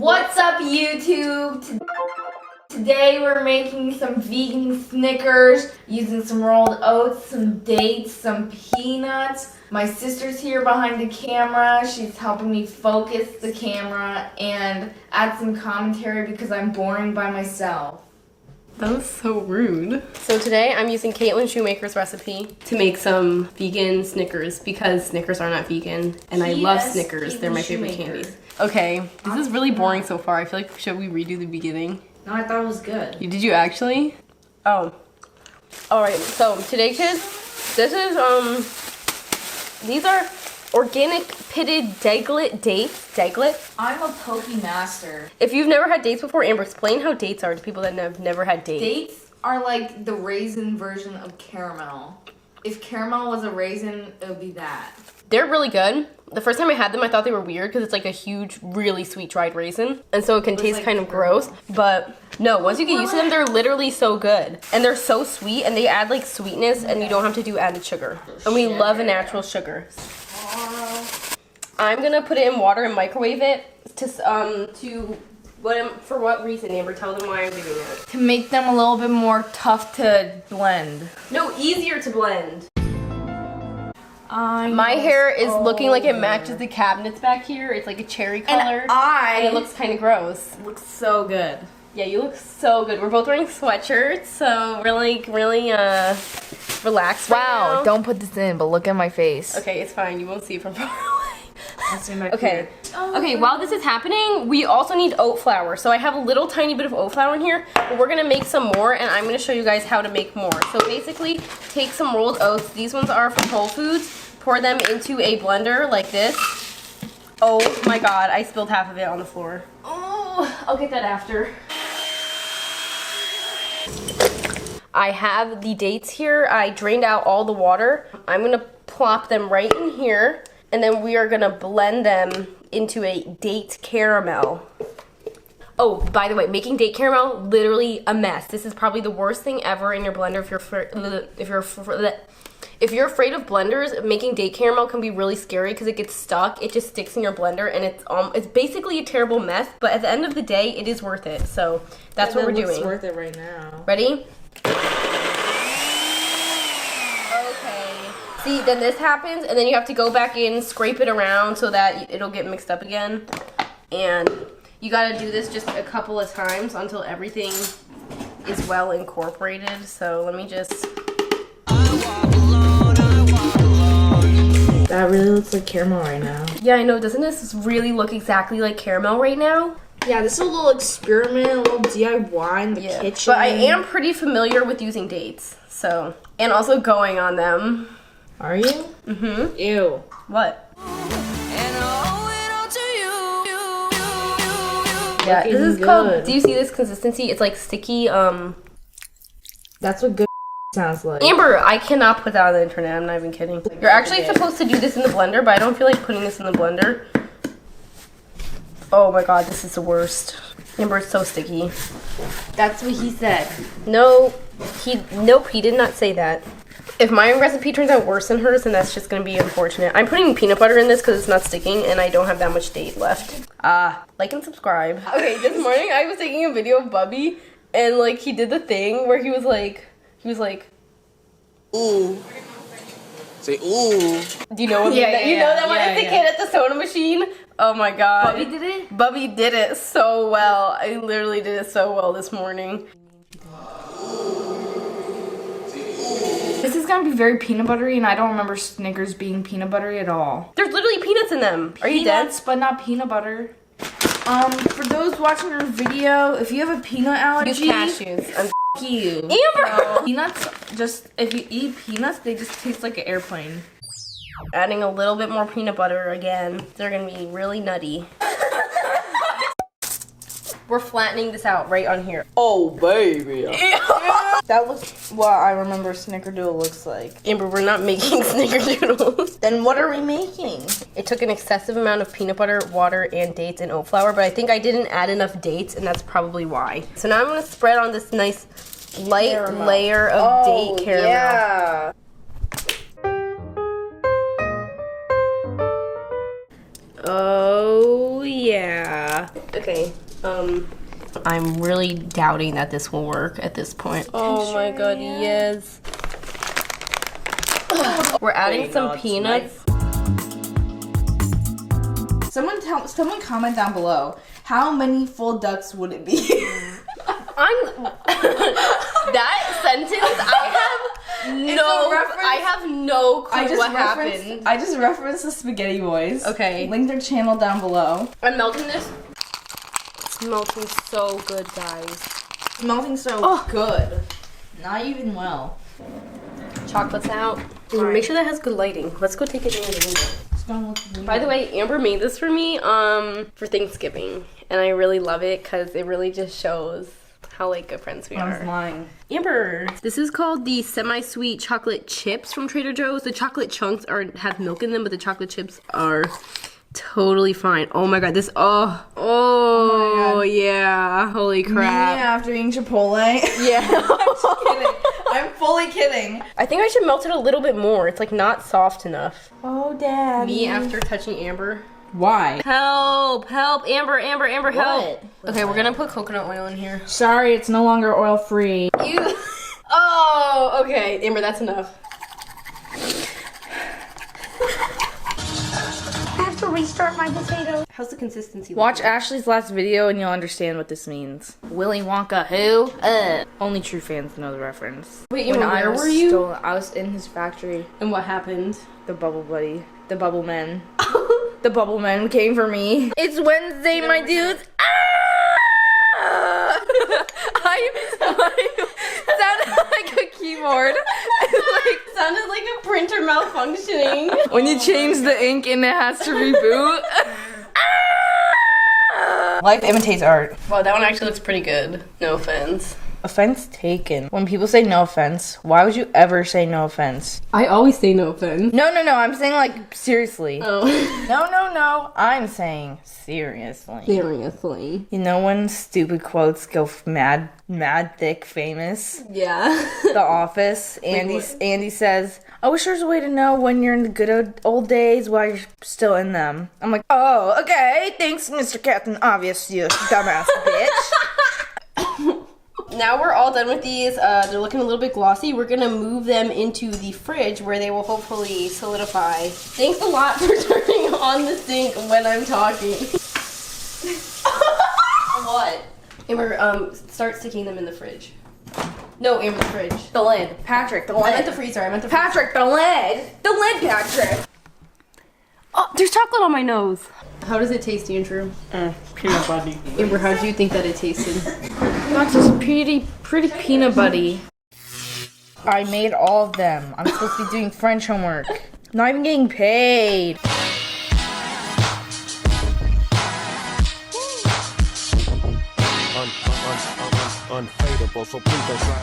What's up, YouTube? Today we're making some vegan Snickers using some rolled oats, some dates, some peanuts. My sister's here behind the camera. She's helping me focus the camera and add some commentary because I'm boring by myself. That was so rude. So today I'm using Caitlin Shoemaker's recipe to make some vegan Snickers because Snickers are not vegan and I love Snickers. They're my favorite candies. Okay, this is really boring so far. I feel like, should we redo the beginning? No, I thought it was good. Did you actually? Oh. Alright, so today, kids, this is, these are organic pitted daglet dates. Daglet? I'm a pokey master. If you've never had dates before, Amber, explain how dates are to people that have never had dates. Dates are like the raisin version of caramel. If caramel was a raisin, it would be that. They're really good. The first time I had them, I thought they were weird because it's like a huge, really sweet dried raisin. And so it can taste like kind of gross. But no, once you get used to them, they're literally so good. And they're so sweet and they add like sweetness and you don't have to do added sugar. And we love a natural sugar. I'm gonna put it in water and microwave it for what reason, Amber? Tell them why I'm doing it. To make them a little bit more tough to blend. No, easier to blend. My hair is looking like it matches the cabinets back here. It's like a cherry color. And it looks kind of gross. It looks so good. Yeah, you look so good. We're both wearing sweatshirts, so we're like really relaxed right now. Don't put this in, but look at my face. Okay, it's fine. You won't see it from far away. Okay. Okay, while this is happening, we also need oat flour. So I have a little tiny bit of oat flour in here, but we're gonna make some more and I'm gonna show you guys how to make more. So basically, take some rolled oats. These ones are from Whole Foods. Pour them into a blender like this. Oh my God, I spilled half of it on the floor. Oh, I'll get that after. I have the dates here. I drained out all the water. I'm gonna plop them right in here. And then we are gonna blend them into a date caramel. Oh, by the way, making date caramel, literally a mess. This is probably the worst thing ever in your blender if you're afraid of blenders. Making date caramel can be really scary because it gets stuck. It just sticks in your blender and it's basically a terrible mess, but at the end of the day, it is worth it. So that's what we're doing. It's worth it right now. Ready? See, then this happens, and then you have to go back in, scrape it around so that it'll get mixed up again. And you gotta do this just a couple of times until everything is well incorporated. So let me just... That really looks like caramel right now. Yeah, I know. Doesn't this really look exactly like caramel right now? Yeah, this is a little experiment, a little DIY in the kitchen. But I am pretty familiar with using dates, so... And also going on them. Are you? Mm-hmm. Ew. What? Yeah, this is called, do you see this consistency? It's like sticky, That's what good sounds like. Amber, I cannot put that on the internet, I'm not even kidding. You're actually supposed to do this in the blender, but I don't feel like putting this in the blender. Oh my God, this is the worst. Amber, it's so sticky. That's what he said. No, nope, he did not say that. If my recipe turns out worse than hers, then that's just gonna be unfortunate. I'm putting peanut butter in this because it's not sticking and I don't have that much date left. Like and subscribe. Okay, this morning I was taking a video of Bubby and like he did the thing where he was like, ooh. Say ooh. Do you know what? You know that one is the kid at the soda machine? Oh my God. Bubby did it? Bubby did it so well. I literally did it so well this morning. This is gonna be very peanut buttery, and I don't remember Snickers being peanut buttery at all. There's literally peanuts in them. Are you dead? Peanuts, but not peanut butter. For those watching our video, if you have a peanut allergy, use cashews. F you. Amber! Peanuts, if you eat peanuts, they just taste like an airplane. Adding a little bit more peanut butter again. They're gonna be really nutty. We're flattening this out right on here. Oh, baby. That looks what I remember Snickerdoodle looks like. Amber, we're not making snickerdoodles. Then what are we making? It took an excessive amount of peanut butter, water, and dates and oat flour, but I think I didn't add enough dates, and that's probably why. So now I'm gonna spread on this nice light layer of date caramel. Yeah. Oh yeah. Okay. I'm really doubting that this will work at this point. Oh my god, yes. We're adding some peanuts. Someone comment down below. How many full ducks would it be? That sentence, I have no clue what happened. I just referenced the Spaghetti Boys. Okay. Link their channel down below. I'm melting this. It's melting so good, guys. It's melting so good. Not even well. Chocolate's out. Make sure that has good lighting. Let's go take it in the window. By the way, Amber made this for me for Thanksgiving, and I really love it because it really just shows how like good friends we are. I'm lying. Amber, this is called the semi-sweet chocolate chips from Trader Joe's. The chocolate chunks have milk in them, but the chocolate chips are totally fine. Oh my god, this yeah, holy crap. Me after eating Chipotle. Yeah. I'm just kidding. I'm fully kidding. I think I should melt it a little bit more. It's like not soft enough. Oh, Dad. Me after touching Amber. Why? Help! Help! Amber! Amber! Amber! Help! What? Okay, we're gonna put coconut oil in here. Sorry, it's no longer oil free. You. Oh, okay, Amber, that's enough. I have to restart my potato. How's the consistency? Watch Ashley's last video and you'll understand what this means. Willy Wonka who? Only true fans know the reference. Wait, Amber, where were you? I was in his factory. And what happened? The Bubble Buddy. The Bubble Men. The Bubble Men came for me. It's Wednesday, my dudes. I sounded like a keyboard. Sounded like a printer malfunctioning. When you change the ink and it has to reboot. Life imitates art. Wow, that one actually looks pretty good. No offense. Offense taken. When people say no offense, why would you ever say no offense? I always say no offense. No, I'm saying like seriously. Oh. No. I'm saying seriously. Seriously. You know when stupid quotes go mad thick famous? Yeah. The Office. Andy says, I wish there was a way to know when you're in the good old days while you're still in them. I'm like, oh, okay. Thanks, Mr. Captain Obvious, you dumbass bitch. Now we're all done with these. They're looking a little bit glossy. We're gonna move them into the fridge where they will hopefully solidify. Thanks a lot for turning on the sink when I'm talking. What? Amber, start sticking them in the fridge. No, Amber, the fridge. The lid. Patrick, the lid. I meant the freezer. Patrick, the lid. The lid, Patrick. Oh, there's chocolate on my nose. How does it taste, Andrew? Peanut butter. Amber, how do you think that it tasted? That's just pretty peanut buddy. I made all of them. I'm supposed to be doing French homework. Not even getting paid. Unfadable, so please don't try.